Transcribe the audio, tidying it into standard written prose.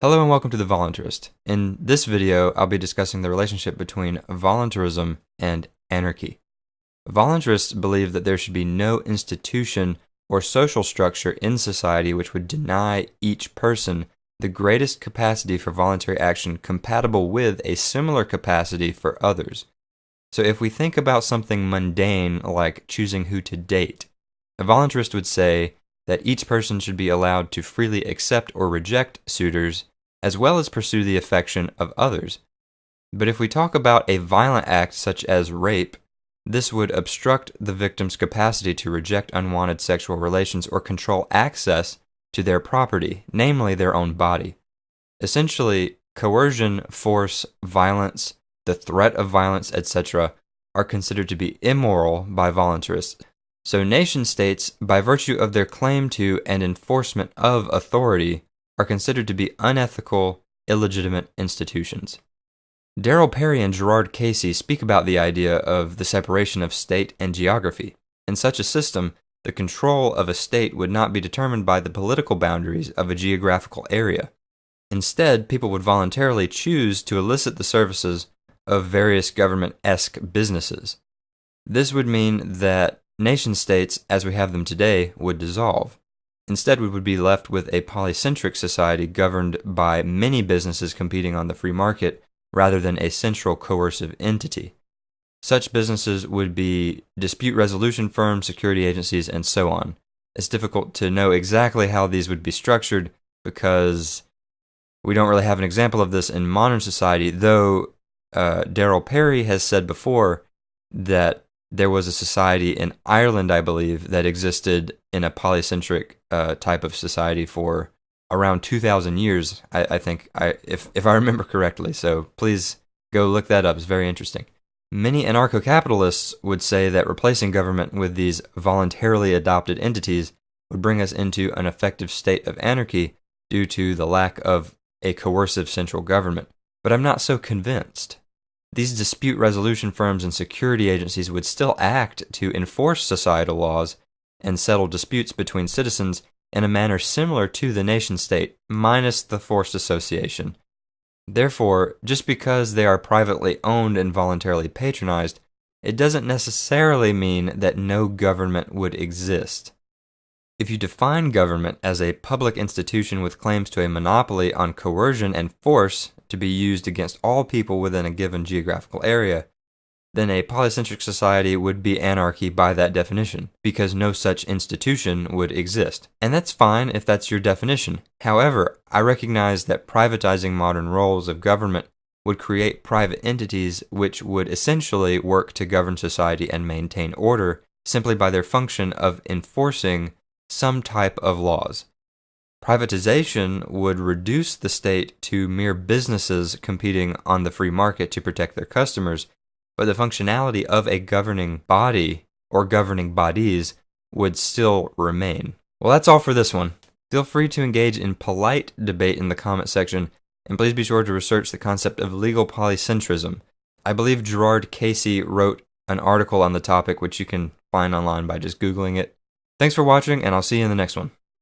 Hello and welcome to The Voluntarist. In this video, I'll be discussing the relationship between voluntarism and anarchy. Voluntarists believe that there should be no institution or social structure in society which would deny each person the greatest capacity for voluntary action compatible with a similar capacity for others. So if we think about something mundane like choosing who to date, a voluntarist would say that each person should be allowed to freely accept or reject suitors as well as pursue the affection of others. But if we talk about a violent act such as rape, this would obstruct the victim's capacity to reject unwanted sexual relations or control access to their property, namely their own body. Essentially, coercion, force, violence, the threat of violence, etc., are considered to be immoral by voluntarists. So nation-states, by virtue of their claim to and enforcement of authority, are considered to be unethical, illegitimate institutions. Darrell Perry and Gerard Casey speak about the idea of the separation of state and geography. In such a system, the control of a state would not be determined by the political boundaries of a geographical area. Instead, people would voluntarily choose to elicit the services of various government-esque businesses. This would mean that nation-states, as we have them today, would dissolve. Instead, we would be left with a polycentric society governed by many businesses competing on the free market rather than a central coercive entity. Such businesses would be dispute resolution firms, security agencies, and so on. It's difficult to know exactly how these would be structured because we don't really have an example of this in modern society, though Darrell Perry has said before that there was a society in Ireland, I believe, that existed in a polycentric type of society for around 2,000 years, I think, if I remember correctly. So please go look that up. It's very interesting. Many anarcho-capitalists would say that replacing government with these voluntarily adopted entities would bring us into an effective state of anarchy due to the lack of a coercive central government. But I'm not so convinced. These dispute resolution firms and security agencies would still act to enforce societal laws and settle disputes between citizens in a manner similar to the nation-state, minus the forced association. Therefore, just because they are privately owned and voluntarily patronized, it doesn't necessarily mean that no government would exist. If you define government as a public institution with claims to a monopoly on coercion and force to be used against all people within a given geographical area, then a polycentric society would be anarchy by that definition, because no such institution would exist. And that's fine if that's your definition. However, I recognize that privatizing modern roles of government would create private entities which would essentially work to govern society and maintain order simply by their function of enforcing some type of laws. Privatization would reduce the state to mere businesses competing on the free market to protect their customers, but the functionality of a governing body or governing bodies would still remain. Well, that's all for this one. Feel free to engage in polite debate in the comment section, and please be sure to research the concept of legal polycentrism. I believe Gerard Casey wrote an article on the topic which you can find online by just Googling it. Thanks for watching, and I'll see you in the next one.